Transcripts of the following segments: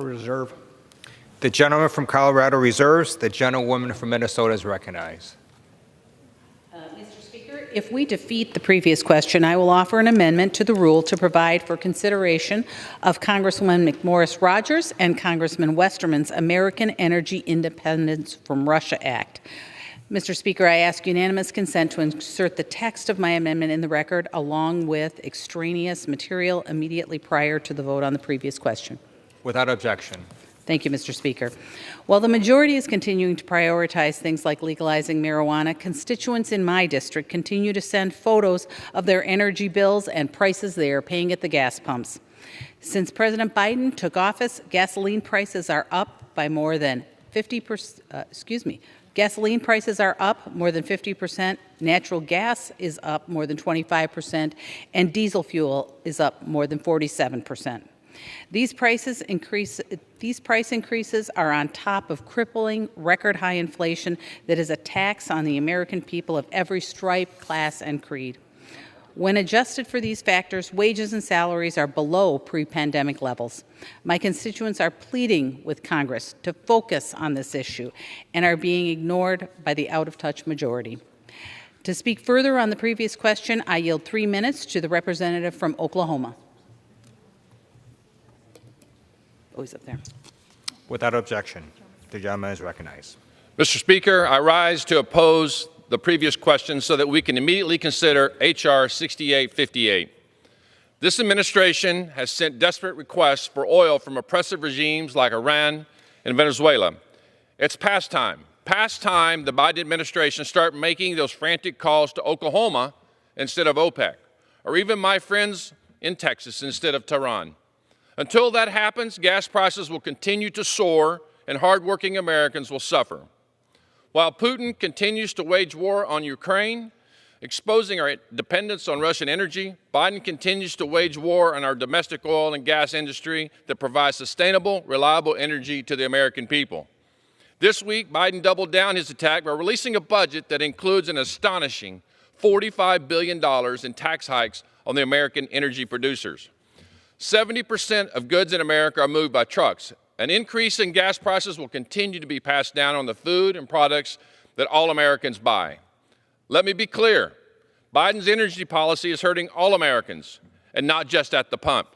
Reserve. The gentleman from Colorado reserves. The gentlewoman from Minnesota is recognized. Mr. Speaker, if we defeat the previous question, I will offer an amendment to the rule to provide for consideration of Congresswoman McMorris Rodgers and Congressman Westerman's American Energy Independence from Russia Act. Mr. Speaker, I ask unanimous consent to insert the text of my amendment in the record along with extraneous material immediately prior to the vote on the previous question. Without objection. Thank you, Mr. Speaker. While the majority is continuing to prioritize things like legalizing marijuana, constituents in my district continue to send photos of their energy bills and prices they are paying at the gas pumps. Since President Biden took office, gasoline prices are up by more than 50%. Gasoline prices are up more than 50%, natural gas is up more than 25%, and diesel fuel is up more than 47%. These price increases are on top of crippling record-high inflation that is a tax on the American people of every stripe, class, and creed. When adjusted for these factors, wages and salaries are below pre-pandemic levels. My constituents are pleading with Congress to focus on this issue and are being ignored by the out-of-touch majority. To speak further on the previous question, I yield 3 minutes to the representative from Oklahoma. Oh, he's up there. Without objection. The gentleman is recognized. Mr. Speaker, I rise to oppose the previous question so that we can immediately consider H.R. 6858. This administration has sent desperate requests for oil from oppressive regimes like Iran and Venezuela. It's past time the Biden administration start making those frantic calls to Oklahoma instead of OPEC, or even my friends in Texas instead of Tehran. Until that happens, gas prices will continue to soar and hardworking Americans will suffer. While Putin continues to wage war on Ukraine, exposing our dependence on Russian energy, Biden continues to wage war on our domestic oil and gas industry that provides sustainable, reliable energy to the American people. This week, Biden doubled down his attack by releasing a budget that includes an astonishing $45 billion in tax hikes on the American energy producers. 70% of goods in America are moved by trucks. An increase in gas prices will continue to be passed down on the food and products that all Americans buy. Let me be clear, Biden's energy policy is hurting all Americans and not just at the pump.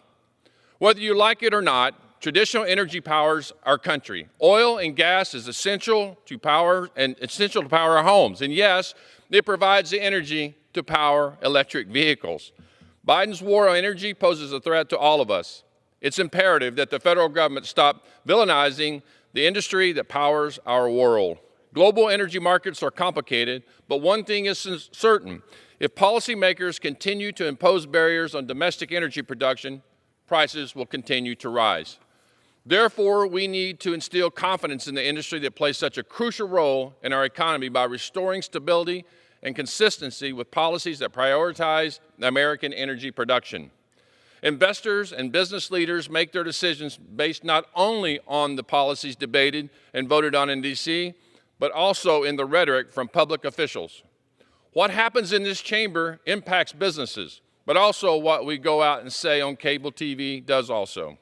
Whether you like it or not, traditional energy powers our country. Oil and gas is essential to power our homes. And yes, it provides the energy to power electric vehicles. Biden's war on energy poses a threat to all of us. It's imperative that the federal government stop villainizing the industry that powers our world. Global energy markets are complicated, but one thing is certain. If policymakers continue to impose barriers on domestic energy production, prices will continue to rise. Therefore, we need to instill confidence in the industry that plays such a crucial role in our economy by restoring stability and consistency with policies that prioritize American energy production. Investors and business leaders make their decisions based not only on the policies debated and voted on in D.C., but also in the rhetoric from public officials. What happens in this chamber impacts businesses, but also what we go out and say on cable TV does also.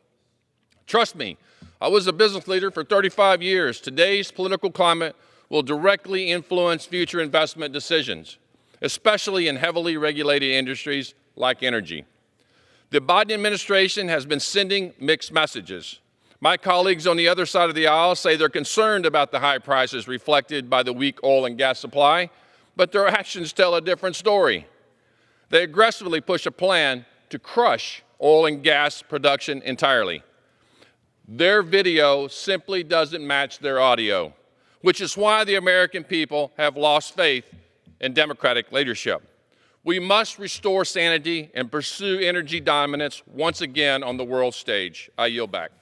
Trust me, I was a business leader for 35 years. Today's political climate will directly influence future investment decisions, especially in heavily regulated industries like energy. The Biden administration has been sending mixed messages. My colleagues on the other side of the aisle say they're concerned about the high prices reflected by the weak oil and gas supply, but their actions tell a different story. They aggressively push a plan to crush oil and gas production entirely. Their video simply doesn't match their audio, which is why the American people have lost faith in Democratic leadership. We must restore sanity and pursue energy dominance once again on the world stage. I yield back.